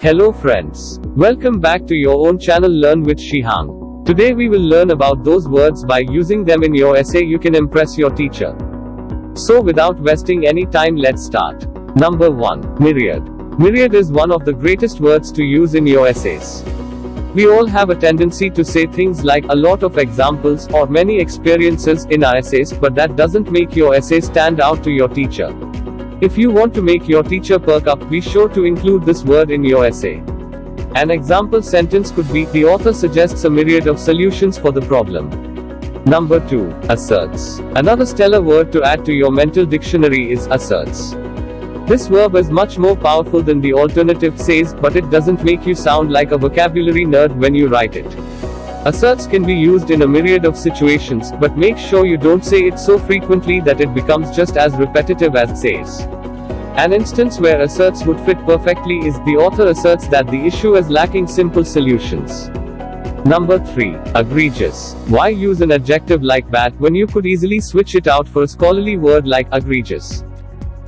Hello friends. Welcome back to your own channel Learn with Shihan. Today we will learn about those words by using them in your essay you can impress your teacher. So without wasting any time, let's start. Number 1. Myriad. Myriad is one of the greatest words to use in your essays. We all have a tendency to say things like a lot of examples or many experiences in our essays, but that doesn't make your essay stand out to your teacher. If you want to make your teacher perk up, be sure to include this word in your essay. An example sentence could be, the author suggests a myriad of solutions for the problem. Number 2. Asserts. Another stellar word to add to your mental dictionary is asserts. This verb is much more powerful than the alternative says, but it doesn't make you sound like a vocabulary nerd when you write it. Asserts can be used in a myriad of situations, but make sure you don't say it so frequently that it becomes just as repetitive as says. An instance where asserts would fit perfectly is, the author asserts that the issue is lacking simple solutions. Number 3. Egregious. Why use an adjective like bad when you could easily switch it out for a scholarly word like egregious?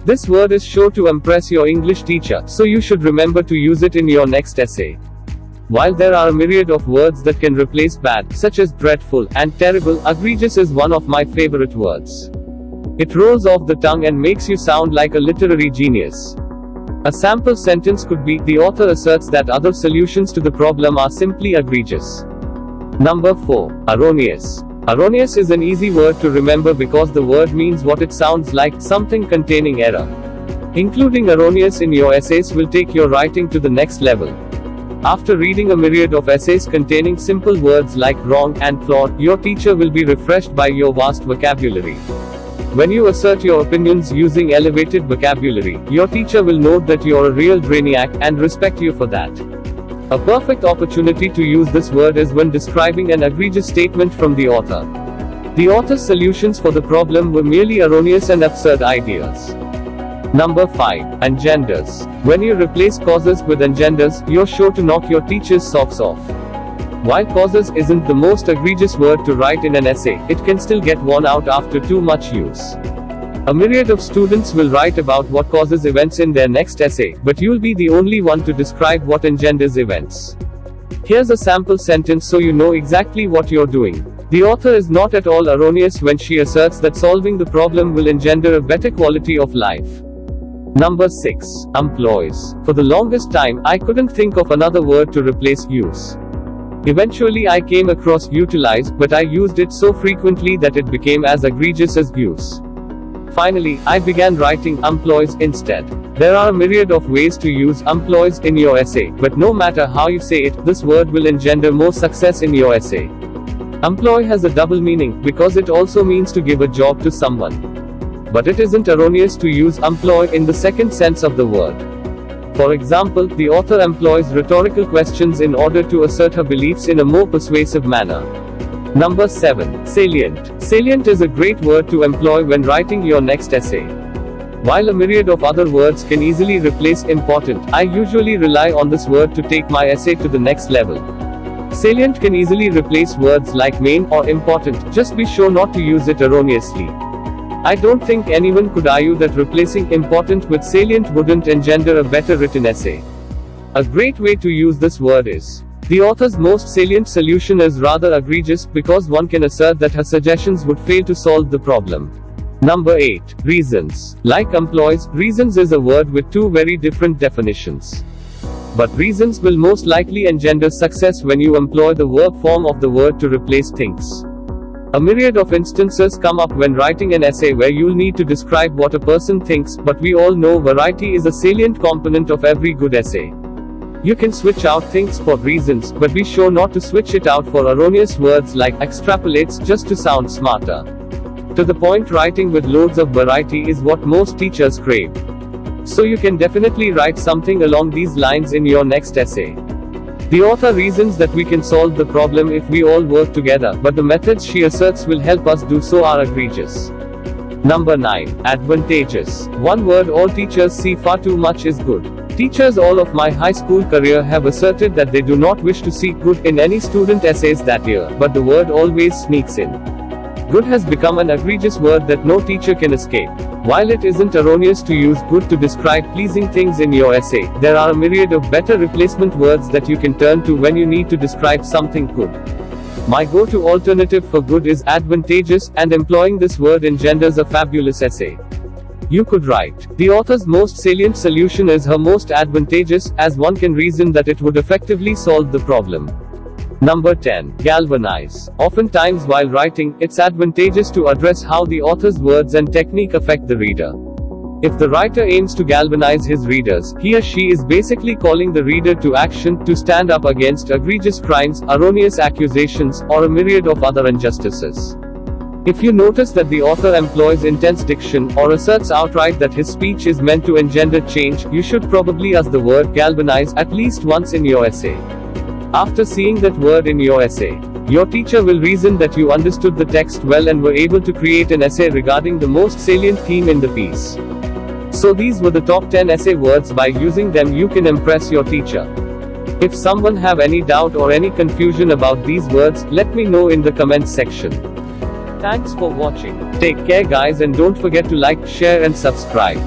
This word is sure to impress your English teacher, so you should remember to use it in your next essay. While there are a myriad of words that can replace bad, such as dreadful and terrible, egregious is one of my favorite words. It rolls off the tongue and makes you sound like a literary genius. A sample sentence could be, the author asserts that other solutions to the problem are simply egregious. Number 4. Erroneous. Erroneous is an easy word to remember because the word means what it sounds like, something containing error. Including erroneous in your essays will take your writing to the next level. After reading a myriad of essays containing simple words like wrong and flawed, your teacher will be refreshed by your vast vocabulary. When you assert your opinions using elevated vocabulary, your teacher will note that you're a real brainiac, and respect you for that. A perfect opportunity to use this word is when describing an egregious statement from the author. The author's solutions for the problem were merely erroneous and absurd ideas. Number 5. Engenders. When you replace causes with engenders, you're sure to knock your teacher's socks off. While causes isn't the most egregious word to write in an essay, it can still get worn out after too much use. A myriad of students will write about what causes events in their next essay, but you'll be the only one to describe what engenders events. Here's a sample sentence so you know exactly what you're doing. The author is not at all erroneous when she asserts that solving the problem will engender a better quality of life. Number 6. Employs. For the longest time, I couldn't think of another word to replace use. Eventually I came across utilize, but I used it so frequently that it became as egregious as use. Finally, I began writing employs instead. There are a myriad of ways to use employs in your essay, but no matter how you say it, this word will engender more success in your essay. Employ has a double meaning, because it also means to give a job to someone. But it isn't erroneous to use employ in the second sense of the word. For example, the author employs rhetorical questions in order to assert her beliefs in a more persuasive manner. Number 7. Salient. Salient is a great word to employ when writing your next essay. While a myriad of other words can easily replace important, I usually rely on this word to take my essay to the next level. Salient can easily replace words like main or important, just be sure not to use it erroneously. I don't think anyone could argue that replacing important with salient wouldn't engender a better written essay. A great way to use this word is, the author's most salient solution is rather egregious, because one can assert that her suggestions would fail to solve the problem. Number 8. Reasons. Like employs, reasons is a word with two very different definitions. But reasons will most likely engender success when you employ the verb form of the word to replace things. A myriad of instances come up when writing an essay where you'll need to describe what a person thinks, but we all know variety is a salient component of every good essay. You can switch out things for reasons, but be sure not to switch it out for erroneous words like extrapolates just to sound smarter. To the point, writing with loads of variety is what most teachers crave. So you can definitely write something along these lines in your next essay. The author reasons that we can solve the problem if we all work together, but the methods she asserts will help us do so are egregious. Number 9. Advantageous. One word all teachers see far too much is good. Teachers all of my high school career have asserted that they do not wish to see good in any student essays that year, but the word always sneaks in. Good has become an egregious word that no teacher can escape. While it isn't erroneous to use good to describe pleasing things in your essay, there are a myriad of better replacement words that you can turn to when you need to describe something good. My go-to alternative for good is advantageous, and employing this word engenders a fabulous essay. You could write, the author's most salient solution is her most advantageous, as one can reason that it would effectively solve the problem. Number 10. Galvanize. Oftentimes while writing, it's advantageous to address how the author's words and technique affect the reader. If the writer aims to galvanize his readers, he or she is basically calling the reader to action, to stand up against egregious crimes, erroneous accusations, or a myriad of other injustices. If you notice that the author employs intense diction, or asserts outright that his speech is meant to engender change, you should probably use the word galvanize at least once in your essay. After seeing that word in your essay, your teacher will reason that you understood the text well and were able to create an essay regarding the most salient theme in the piece. So these were the top 10 essay words. By using them you can impress your teacher. If someone have any doubt or any confusion about these words, let me know in the comments section. Thanks for watching. Take care guys, and don't forget to like, share and subscribe.